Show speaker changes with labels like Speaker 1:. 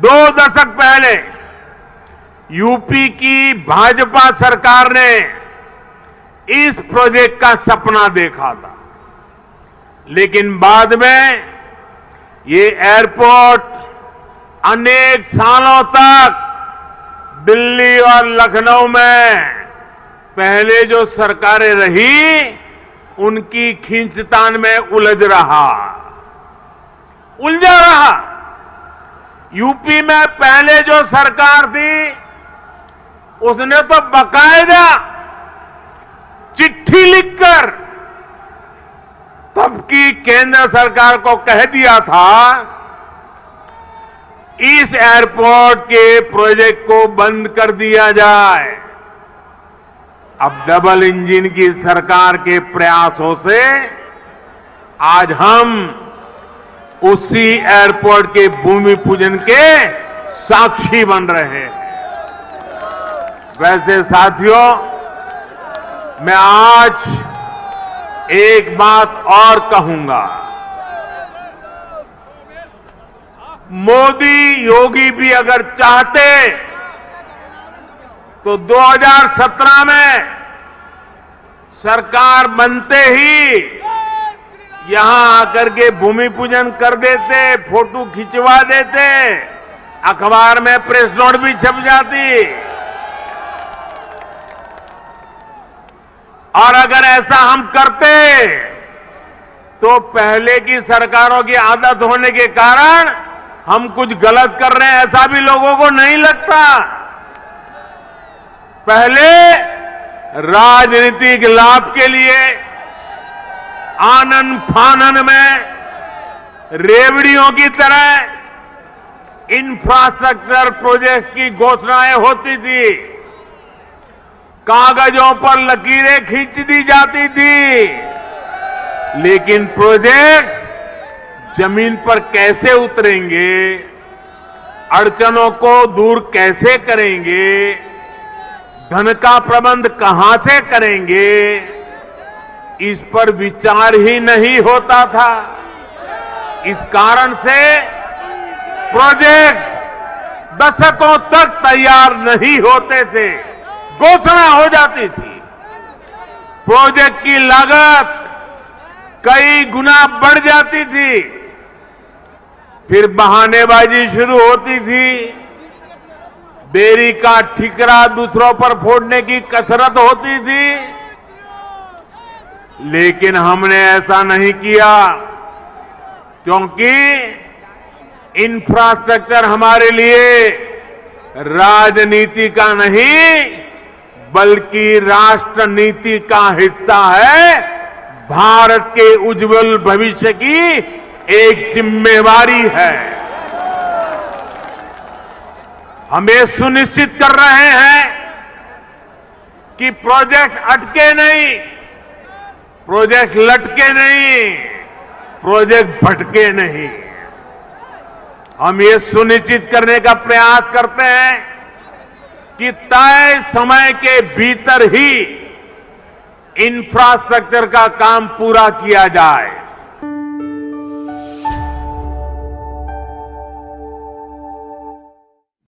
Speaker 1: दशक पहले यूपी की भाजपा सरकार ने इस प्रोजेक्ट का सपना देखा था, लेकिन बाद में ये एयरपोर्ट अनेक सालों तक दिल्ली और लखनऊ में पहले जो सरकारें रही उनकी खींचतान में उलझा रहा। यूपी में पहले जो सरकार थी उसने तो बकायदा चिट्ठी लिखकर तब की केंद्र सरकार को कह दिया था इस एयरपोर्ट के प्रोजेक्ट को बंद कर दिया जाए। अब डबल इंजन की सरकार के प्रयासों से आज हम उसी एयरपोर्ट के भूमि पूजन के साक्षी बन रहे हैं। वैसे साथियों, मैं आज एक बात और कहूंगा। मोदी योगी भी अगर चाहते तो 2017 में सरकार बनते ही यहां आकर के भूमि पूजन कर देते, फोटो खिंचवा देते, अखबार में प्रेस नोट भी छप जाती। और अगर ऐसा हम करते तो पहले की सरकारों की आदत होने के कारण हम कुछ गलत कर रहे हैं ऐसा भी लोगों को नहीं लगता। पहले राजनीतिक लाभ के लिए आनन फानन में रेवड़ियों की तरह इंफ्रास्ट्रक्चर प्रोजेक्ट की घोषणाएं होती थी, कागजों पर लकीरें खींच दी जाती थी, लेकिन प्रोजेक्ट्स जमीन पर कैसे उतरेंगे, अड़चनों को दूर कैसे करेंगे, धन का प्रबंध कहां से करेंगे, इस पर विचार ही नहीं होता था। इस कारण से प्रोजेक्ट दशकों तक तैयार नहीं होते थे, घोषणा हो जाती थी। प्रोजेक्ट की लागत कई गुना बढ़ जाती थी, फिर बहानेबाजी शुरू होती थी, देरी का ठिकरा दूसरों पर फोड़ने की कसरत होती थी। लेकिन हमने ऐसा नहीं किया, क्योंकि इंफ्रास्ट्रक्चर हमारे लिए राजनीति का नहीं बल्कि राष्ट्र नीति का हिस्सा है। भारत के उज्जवल भविष्य की एक जिम्मेवारी है। हम ये सुनिश्चित कर रहे हैं कि प्रोजेक्ट अटके नहीं, प्रोजेक्ट लटके नहीं, प्रोजेक्ट भटके नहीं। हम ये सुनिश्चित करने का प्रयास करते हैं कि तय समय के भीतर ही इंफ्रास्ट्रक्चर का काम पूरा किया जाए।